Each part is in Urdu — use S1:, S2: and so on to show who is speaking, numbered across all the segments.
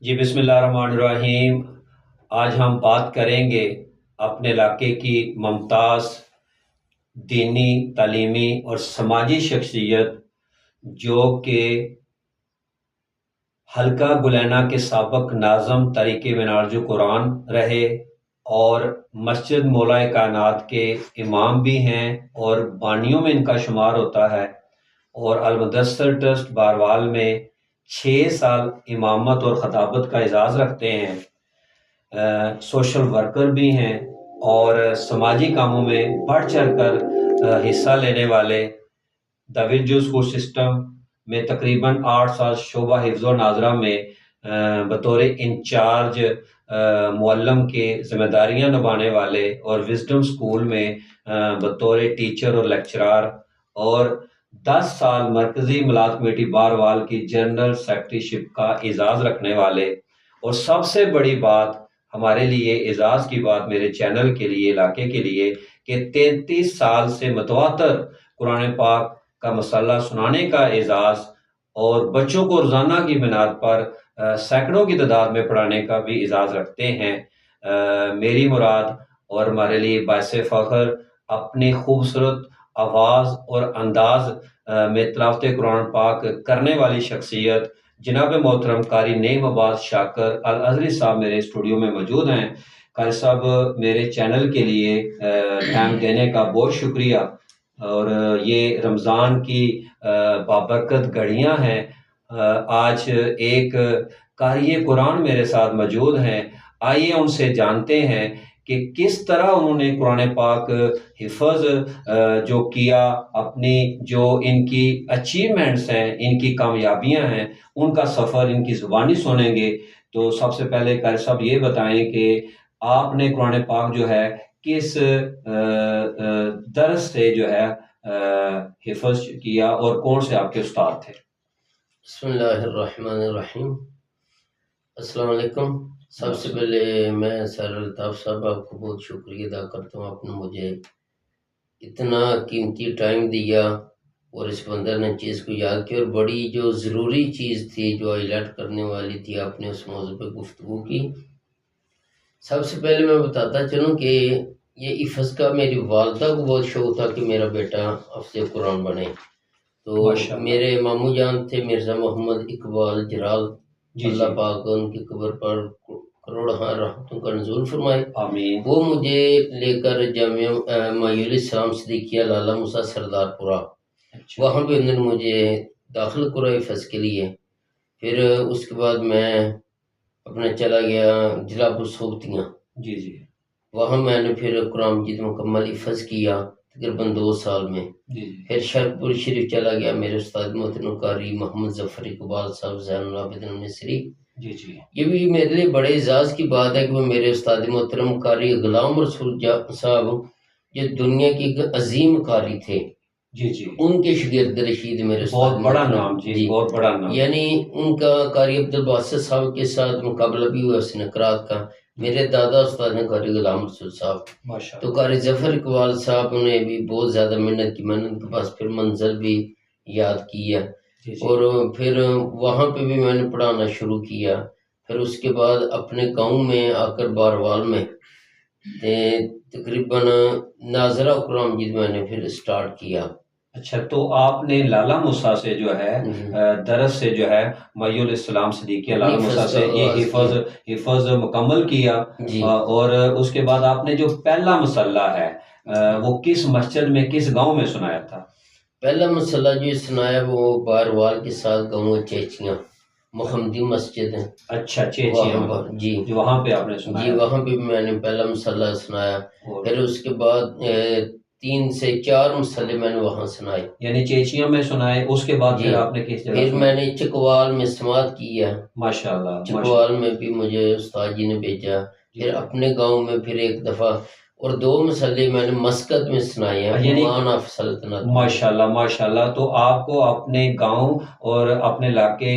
S1: جی بسم اللہ الرحمن الرحیم۔ آج ہم بات کریں گے اپنے علاقے کی ممتاز دینی، تعلیمی اور سماجی شخصیت جو کہ حلقہ گلینا کے سابق ناظم طریق منہاج قرآن رہے اور مسجد مولا کائنات کے امام بھی ہیں اور بانیوں میں ان کا شمار ہوتا ہے، اور المدثر ٹرسٹ بہروال میں 6 سال امامت اور خطابت کا اعزاز رکھتے ہیں۔ سوشل ورکر بھی ہیں اور سماجی کاموں میں بڑھ چڑھ کر حصہ لینے والے۔ دویلجو اسکول سسٹم میں تقریباً 8 سال شعبہ حفظ و ناظرہ میں بطور انچارج معلم کے ذمہ داریاں نبھانے والے، اور وزڈم اسکول میں بطور ٹیچر اور لیکچرار، اور 10 سال مرکزی ملاحت کمیٹی بہروال کی جنرل سیکرٹری شپ کا اعزاز رکھنے والے۔ اور سب سے بڑی بات ہمارے لیے، اعزاز کی بات میرے چینل کے لیے، علاقے کے لیے، کہ 33 سال سے متواتر قرآن پاک کا مسئلہ سنانے کا اعزاز، اور بچوں کو روزانہ کی بنیاد پر سینکڑوں کی تعداد میں پڑھانے کا بھی اعزاز رکھتے ہیں۔ میری مراد اور ہمارے لیے باعث فخر اپنی خوبصورت آواز اور انداز میں تلاوت قرآن پاک کرنے والی شخصیت جناب محترم قاری نعیم عباس شاکر الازہری صاحب میرے اسٹوڈیو میں موجود ہیں۔ قاری صاحب، میرے چینل کے لیے ٹائم دینے کا بہت شکریہ، اور یہ رمضان کی بابرکت گھڑیاں ہیں۔ آج ایک قاری قرآن میرے ساتھ موجود ہیں، آئیے ان سے جانتے ہیں کہ کس طرح انہوں نے قرآن پاک حفظ جو کیا، اپنی جو ان کی اچیومنٹس ہیں، ان کی کامیابیاں ہیں، ان کا سفر ان کی زبانی سنیں گے۔ تو سب سے پہلے قاری صاحب یہ بتائیں کہ آپ نے قرآن پاک جو ہے کس درس سے جو ہے حفظ کیا، اور کون سے آپ کے استاد تھے؟
S2: بسم اللہ الرحمن الرحیم۔ السلام علیکم۔ سب سے پہلے میں سر الطاف صاحب آپ کو بہت شکریہ ادا کرتا ہوں، آپ نے مجھے اتنا قیمتی ٹائم دیا اور اس بندر نے چیز کو یاد کیا، اور بڑی جو ضروری چیز تھی جو ہائی لائٹ کرنے والی تھی آپ نے اس موضوع پہ گفتگو کی۔ سب سے پہلے میں بتاتا چلوں کہ یہ حفظ کا میری والدہ کو بہت شوق تھا کہ میرا بیٹا حافظ قرآن بنے، تو میرے ماموں جان تھے مرزا محمد اقبال جرال، اللہ پاک ان کی قبر پر کروڑہاں رحمتوں کا نزول فرمائے،
S1: آمین۔
S2: وہ مجھے لے کر جامعہ مایول اسلام صدیقیہ لالہ موسیٰ سردار پورہ، وہاں پہ انہوں نے مجھے داخل کرا حفظ کے لیے۔ پھر اس کے بعد میں اپنا چلا گیا ضلع بسوتیاں، وہاں میں نے پھر قرآن مجید مکمل حفظ کیا تقریباً 2 سال میں۔ پھر شرپور شریف چلا گیا، میرے استاد محترم قاری محمد ظفر اقبال صاحب زین العابدین مصری، یہ بھی میرے لیے بڑے اعزاز کی بات ہے کہ وہ میرے استاد محترم قاری غلام رسول صاحب جو دنیا کی ایک عظیم قاری تھے، ان کے شاگرد رشید میرے استاد،
S1: بہت بڑا نام، بہت بڑا نام،
S2: یعنی ان کا قاری عبدالباسط صاحب کے ساتھ مقابلہ بھی ہوا اس نقرات کا۔ میرے دادا استاد نے قاری غلام رسول صاحب، تو قاری ظفر اقبال صاحب نے بھی بہت زیادہ محنت کی، میں نے ان کے پاس پھر منزل بھی یاد کی ہے، اور پھر وہاں پہ بھی میں نے پڑھانا شروع کیا۔ پھر اس کے بعد اپنے گاؤں میں آ کر بہروال میں تقریباً ناظرہ قرآن مجید میں نے پھر سٹارٹ کیا۔
S1: اچھا، تو آپ نے لالہ موسیٰ سے جو ہے درس سے جو ہے مایول اسلام صدیقیہ لالہ موسیٰ سے یہ حفظ مکمل کیا، اور اس کے بعد آپ نے جو پہلا مسئلہ ہے وہ کس مسجد میں، کس گاؤں میں سنایا تھا؟
S2: پہلا مسئلہ جو سنایا وہ بہروال کے ساتھ گاؤں چیچیاں محمدی مسجد ہے۔
S1: اچھا، چیچیاں،
S2: جی
S1: وہاں پہ آپ نے سنایا؟
S2: جی، وہاں پہ میں نے پہلا مسئلہ سنایا۔ پھر اس کے بعد 3 سے 4 مسئلے میں نے وہاں سنائے،
S1: یعنی چیچیاں میں سنائے۔ اس کے بعد پھر آپ نے کس جگہ؟
S2: پھر میں نے چکوال میں سماعت کی ہے،
S1: ماشاءاللہ،
S2: چکوال میں بھی مجھے استاد جی نے بھیجا۔ پھر اپنے گاؤں میں پھر ایک دفعہ، اور 2 مسئلے میں نے مسقط میں سنائے ہیں،
S1: یعنی
S2: ایمان آف سلطنت۔
S1: ماشاءاللہ ماشاءاللہ، تو آپ کو اپنے گاؤں اور اپنے علاقے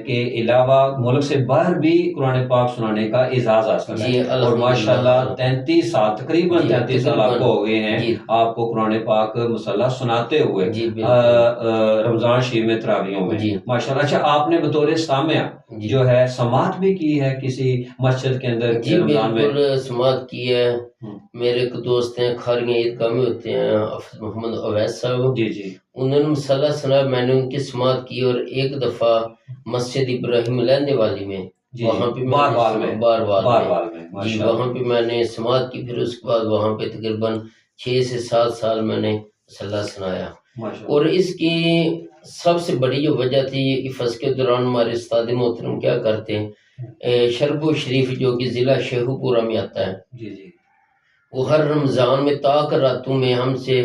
S1: کے علاوہ ملک سے باہر بھی قرآن پاک سنانے کا اعزاز حاصل
S2: جی
S1: ہے، اور
S2: الحمدللہ۔
S1: ماشاءاللہ 33 سال تقریباً
S2: جی
S1: 33 سال آپ کو ہو گئے ہیں
S2: جی
S1: آپ کو قرآن پاک مسلح سناتے ہوئے
S2: جی بالکل
S1: رمضان شریف میں تراویحوں میں،
S2: جی
S1: ماشاءاللہ۔ اچھا، آپ نے بطور سامع
S2: جی
S1: جو ہے سماعت بھی کی ہے کسی مسجد کے اندر
S2: جی
S1: رمضان میں؟
S2: بالکل سماعت کی ہے۔
S1: ہم،
S2: میرے ایک دوست ہیں کھاریاں عیدگاہ میں ہوتے ہیں، حافظ محمد اویس صاحب،
S1: جی جی
S2: انہوں نے مسئلہ سنا، میں نے ان کی سماعت کی، اور ایک دفعہ مسجد ابراہیم لہندے والی میں،
S1: جی
S2: وہاں پہ میں
S1: بار
S2: نے
S1: بار میں
S2: بار
S1: بار
S2: میں
S1: بار میں
S2: جی
S1: ماشاءاللہ
S2: وہاں پہ میں نے سماعت کی، پھر اس کے بعد وہاں پہ تقریباً 6 سے 7 سال میں نے مسئلہ سنایا۔
S1: ماشاءاللہ۔
S2: اور اس کی سب سے بڑی جو وجہ تھی، حفظ کے دوران ہمارے استاد محترم کیا کرتے ہیں، شربو شریف جو کہ ضلع شیخو پورہ میں آتا ہے،
S1: جی جی
S2: وہ ہر رمضان میں تاک راتوں میں ہم سے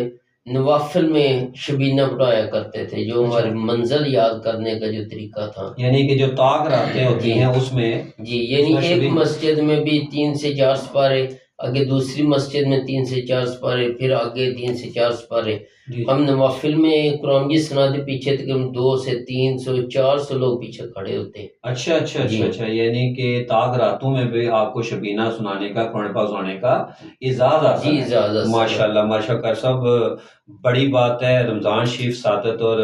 S2: نوافل میں شبینہ پڑھایا کرتے تھے، جو ہماری منزل یاد کرنے کا جو طریقہ تھا۔
S1: یعنی کہ جو طاق راتیں ہوتی
S2: جی
S1: ہیں اس میں
S2: جی یعنی
S1: اس میں
S2: ایک
S1: شبی
S2: مسجد میں بھی 3 سے 4 سپارے، آگے دوسری مسجد میں 3 سے 4 سپارے، پھر آگے 3 سے 4 سپارے،
S1: جی
S2: ہم نوافل میں قرآن کی سناتے، پیچھے تقریباً 200 سے 300 400 لوگ پیچھے کھڑے ہوتے۔
S1: اچھا اچھا
S2: جی
S1: اچھا اچھا، یعنی کہ طاق راتوں میں بھی آپ کو شبینہ سنانے کا، قرآن پاک سنانے کا اعزاز حاصل
S2: جی
S1: ہے۔
S2: اجازت
S1: ماشاءاللہ ماشاءاللہ صاحب، بڑی بات ہے، رمضان شریف سعادت اور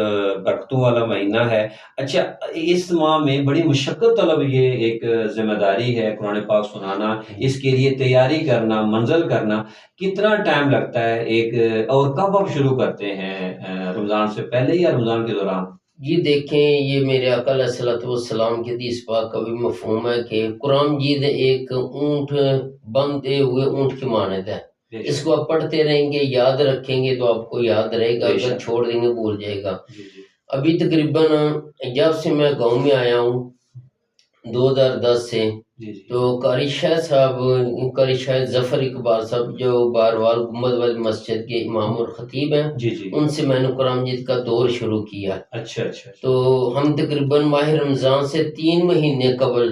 S1: برکتوں والا مہینہ ہے۔ اچھا، اس ماہ میں بڑی مشقت طلب یہ ایک ذمہ داری ہے قرآن پاک سنانا، اس کے لیے تیاری کرنا، منزل کرنا، کتنا ٹائم لگتا ہے ایک، اور کب آپ شروع کرتے ہیں، رمضان سے پہلے یا رمضان کے دوران؟
S2: جی دیکھیں، یہ میرے آقا علیہ الصلوۃ والسلام کی حدیث پاک کا بھی مفہوم ہے کہ قرآن مجید ایک اونٹ، بندھے ہوئے اونٹ کی مانند ہے،
S1: بے
S2: اس
S1: شک،
S2: کو آپ پڑھتے رہیں گے، یاد رکھیں گے تو آپ کو یاد رہے گا،
S1: بے
S2: اگر
S1: شک،
S2: چھوڑ دیں گے بھول جائے گا۔
S1: جی جی
S2: ابھی تقریباً جب سے میں گاؤں میں آیا ہوں 2010 سے،
S1: جی جی
S2: تو قاری شاہ صاحب، قاری شاہ ظفر اقبال صاحب جو باروال گنبد والی مسجد کے امام اور خطیب ہیں،
S1: جی جی
S2: ان سے میں نے قرآن مجید کا دور شروع کیا۔
S1: اچھا اچھا
S2: تو ہم تقریباً ماہ رمضان سے 3 مہینے قبل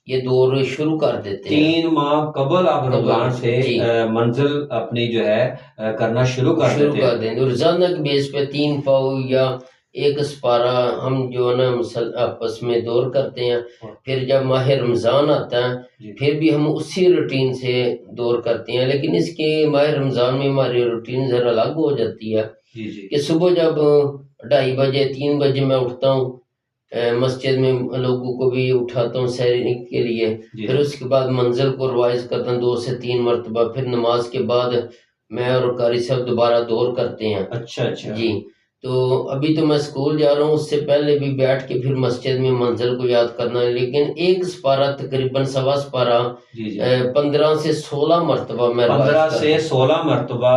S2: یہ دور شروع کر دیتے ہیں۔
S1: 3 ماہ قبل آپ رمضان سے
S2: جی
S1: منزل اپنی جو ہے کرنا شروع کر دیتے ہیں۔
S2: دیں گے، روزانہ کے بیس پہ 3 پاؤ یا 1 سپارہ ہم جو ہے نا آپس میں دور کرتے ہیں۔ پھر جب ماہ رمضان آتا ہے
S1: جی
S2: پھر بھی ہم اسی روٹین سے دور کرتے ہیں، لیکن اس کے ماہ رمضان میں ہماری روٹین ذرا الگ ہو جاتی ہے
S1: جی جی
S2: کہ صبح جب 2:30 بجے 3 بجے میں اٹھتا ہوں، مسجد میں لوگوں کو بھی اٹھاتا ہوں سحری کے لیے،
S1: جی
S2: پھر اس کے بعد منزل کو روائز کرتا ہوں 2 سے 3 مرتبہ، پھر نماز کے بعد میں اور قاری صاحب دوبارہ دور کرتے ہیں۔
S1: اچھا اچھا
S2: جی تو ابھی تو میں اسکول جا رہا ہوں، اس سے پہلے بھی بیٹھ کے پھر مسجد میں منزل کو یاد کرنا ہے، لیکن 1 سپارہ تقریباً 1.25 سپارہ
S1: جی جی
S2: 15 سے 16 مرتبہ میں
S1: 15
S2: روایت
S1: سے 16 مرتبہ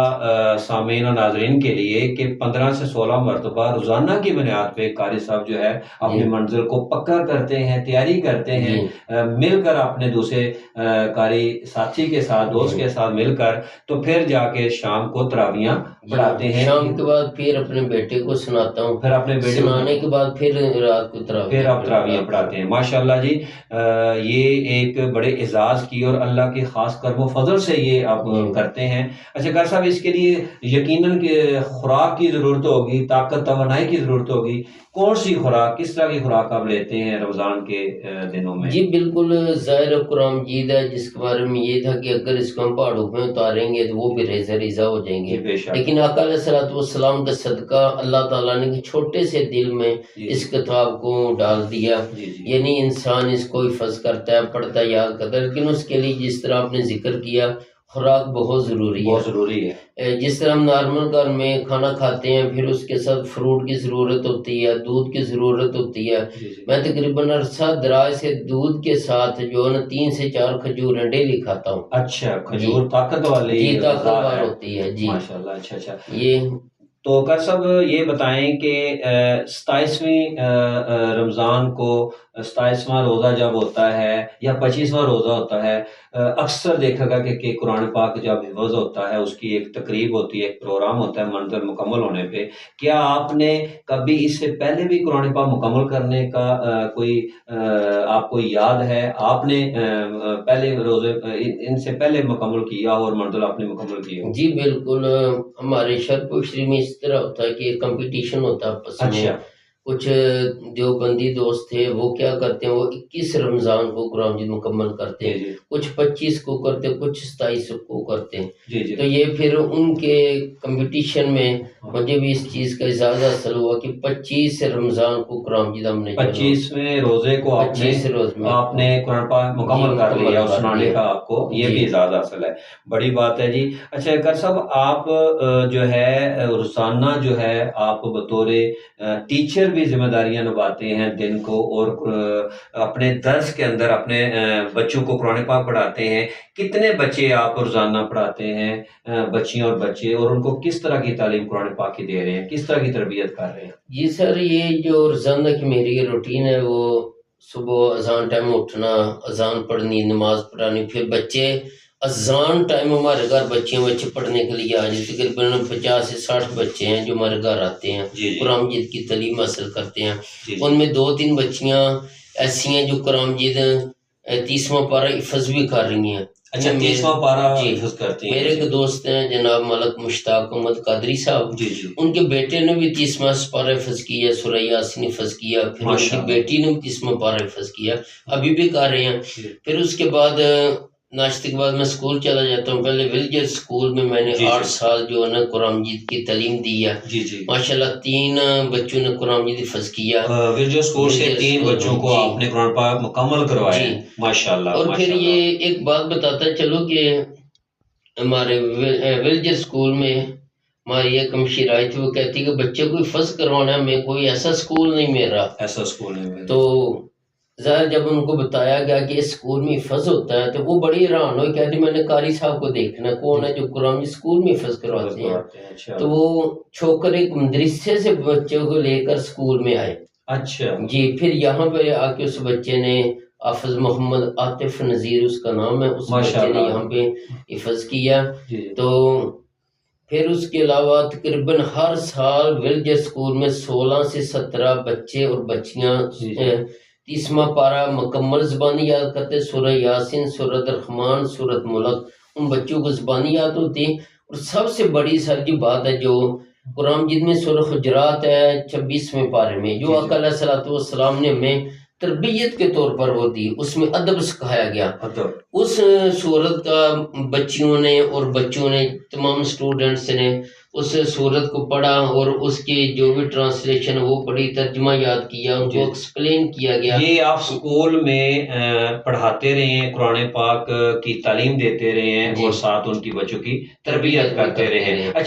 S1: سامعین و ناظرین کے لیے کہ 15 سے 16 مرتبہ روزانہ کی بنیاد پہ قاری صاحب جو ہے اپنی منزل کو پکا کرتے ہیں، تیاری کرتے ہیں، مل کر اپنے دوسرے قاری ساتھی کے ساتھ، دوست کے ساتھ مل کر، تو پھر جا کے شام کو تراویحاں پڑھاتے ہیں۔
S2: شام کے بعد پھر اپنے بیٹے کو سناتا ہوں،
S1: پھر اپنے بیٹے
S2: سنانے کے بعد پھر رات کو
S1: پھر آپ تراویحاں پڑھاتے ہیں۔ ماشاءاللہ جی، یہ ایک بڑے اعزاز کی اور اللہ کے خاص کرم و فضل سے یہ آپ کرتے ہیں۔ اچھا قاری صاحب، اس کے لیے یقیناً کہ خوراک کی ضرورت ہوگی، طاقت توانائی کی ضرورت ہوگی، کون سی خوراک، کس طرح کی خوراک آپ لیتے ہیں رمضان کے دنوں میں؟
S2: جی بالکل ظاہر قرآن مجید ہے جس کے بارے میں یہ تھا کہ اگر اس کو ہم پہاڑوں پہ اتاریں گے تو وہ بھی ریزہ ریزہ ہو جائیں گے،
S1: بے شک،
S2: لیکن آقا علیہ الصلوۃ والسلام کا صدقہ اللہ تعالیٰ نے چھوٹے سے دل میں اس کتاب کو ڈال دیا، یعنی انسان اس کو حفظ کرتا ہے، پڑھتا ہے، یاد کرتا ہے، لیکن اس کے لیے جس طرح آپ نے ذکر کیا خوراک بہت ضروری ہے۔
S1: بہت ضروری ہے۔
S2: جس طرح ہم نارمل گھر میں کھانا کھاتے ہیں، پھر اس کے ساتھ فروٹ کی ضرورت ہوتی ہے، دودھ کی ضرورت ہوتی ہے، میں تقریباً عرصہ دراز سے دودھ کے ساتھ جو ہے نا 3 سے 4 کھجوریں ڈیلی کھاتا ہوں۔
S1: اچھا، کھجور طاقت والی
S2: جی طاقتور ہوتی ہے۔ جی
S1: ماشاءاللہ، اچھا اچھا۔
S2: یہ
S1: تو قاری صاحب یہ بتائیں کہ 27ویں رمضان کو 27واں روزہ جب ہوتا ہے یا 25واں روزہ ہوتا ہے، اکثر دیکھا گا کہ قرآن پاک جب حفظ ہوتا ہے اس کی ایک تقریب ہوتی ہے، ایک پروگرام ہوتا ہے منظر مکمل ہونے پہ. کیا آپ نے کبھی اس سے پہلے بھی قرآن پاک مکمل کرنے کا کوئی آپ کو یاد ہے؟ آپ نے پہلے روزے ان سے پہلے مکمل کیا اور منزل آپ نے مکمل کیا؟
S2: جی بالکل، ہمارے شرپور شریف میں اس طرح ہوتا ہے کہ کمپٹیشن ہوتا ہے آپس میں.
S1: اچھا
S2: کچھ جو بندی دوست تھے وہ کیا کرتے ہیں، وہ 21 رمضان کو قرآن مجید مکمل کرتے
S1: جی
S2: ہیں،
S1: جی
S2: کچھ 25 کو کرتے ہیں، کچھ 27 کو کرتے ہیں.
S1: جی جی
S2: تو یہ پھر ان کے کمپٹیشن میں مجھے بھی اس چیز کا اعزاز حاصل ہوا کہ 25 رمضان کو قرآن مجید ہم نے
S1: 25ویں روزے کو آپ نے
S2: 25 روز میں
S1: آپ نے قرآن پاک مکمل کر لیا اور
S2: کر
S1: سنانے
S2: لیا.
S1: کا آپ کو یہ
S2: جی
S1: بھی اعزاز حاصل ہے. بڑی بات ہے جی. اچھا اکر صاحب، آپ جو ہے روزانہ جو ہے آپ بطور ٹیچر بھی ذمہ داریاں نبھاتے ہیں دن کو، اور اپنے درس کے اندر اپنے بچوں کو قرآن پاک پڑھاتے ہیں. کتنے بچے آپ روزانہ پڑھاتے ہیں، بچیاں اور بچے، اور ان کو کس طرح کی تعلیم قرآن پاک کی دے رہے ہیں، کس طرح کی تربیت کر رہے ہیں؟
S2: جی سر، یہ جو روزانہ کی میری روٹین ہے وہ صبح اذان ٹائم اٹھنا، اذان پڑھنی، نماز پڑھانی، پھر بچے اذان ٹائم ہمارے گھر بچے پڑھنے کے لیے آ جائیں. تقریباً 50 سے 60 بچے ہیں جو ہمارے گھر آتے ہیں، قرآن مجید کی تعلیم حاصل کرتے ہیں. ان میں 2-3 بچیاں ایسی ہیں جو قرآن مجید 30واں پارہ حفظ بھی کر رہی ہیں.
S1: اچھا، 30واں پارہ حفظ کرتے ہیں.
S2: میرے ایک دوست ہیں جناب ملک مشتاق احمد قادری صاحب،
S1: جی جی
S2: ان کے بیٹے نے بھی 30واں پارہ حفظ کیا، سورہ یاسین حفظ کیا. پھر ان کی بیٹی نے بھی 30واں پارہ حفظ کیا، ابھی بھی کر رہے ہیں. پھر اس کے بعد ناشتے کے بعد میں اسکول چلا جاتا ہوں. پہلے ولیجر اسکول میں میں نے 8 سال جو ہے نا قرآن مجید کی تعلیم دی ہے. ماشاءاللہ 3 بچوں نے قرآن مجید حفظ کیا.
S1: ولیجر اسکول سے 3 بچوں کو آپ نے قرآن پاک مکمل کروایا. ماشاءاللہ.
S2: اور پھر یہ ایک بات بتاتا چلو کہ ہمارے ولیجر اسکول میں ہماری ایک مشیر آئی تھی، وہ کہتی کہ بچے کو حفظ کروانا میں کوئی ایسا اسکول نہیں میرا. تو ظاہر جب ان کو بتایا گیا کہ اس اسکول میں حفظ ہوتا ہے تو وہ بڑی حیران ہوئی، کہتی میں نے قاری صاحب کو دیکھنا کون ہے جو قرآن اسکول میں حفظ کرواتے ہیں. تو وہ چھوکر ایک مدرسے سے بچوں کو لے کر اسکول میں آئے.
S1: اچھا
S2: جی. پھر یہاں پہ آ کے اس بچے نے حافظ محمد عاطف نذیر اس کا نام ہے، اس بچے نے یہاں پہ حفظ کیا. تو پھر اس کے علاوہ تقریباً ہر سال ولیجر اسکول میں 16 سے 17 بچے اور بچیاں 30واں پارہ مکمل زبانی یاد کرتے. سورہ یاسین، سورۃ الرحمن، سورۃ ملک ان بچوں کو زبانی یاد ہوتی. اور سب سے بڑی سر کی بات ہے جو قرآن مجید میں سورہ حجرات ہے 26ویں پارے میں، جو آقا علیہ الصلوۃ والسلام نے ہمیں تربیت کے طور پر وہ دی، اس میں ادب سکھایا گیا. اس سورت کا بچیوں نے اور بچوں نے، تمام سٹوڈنٹس نے اس سورت کو پڑھا اور اس کی جو بھی ٹرانسلیشن وہ پڑھی، ترجمہ یاد کیا، ان کو ایکسپلین کیا گیا.
S1: یہ آپ سکول میں پڑھاتے رہے ہیں، قرآن پاک کی تعلیم دیتے رہے ہیں اور ساتھ ان کی بچوں کی تربیت کرتے رہے ہیں.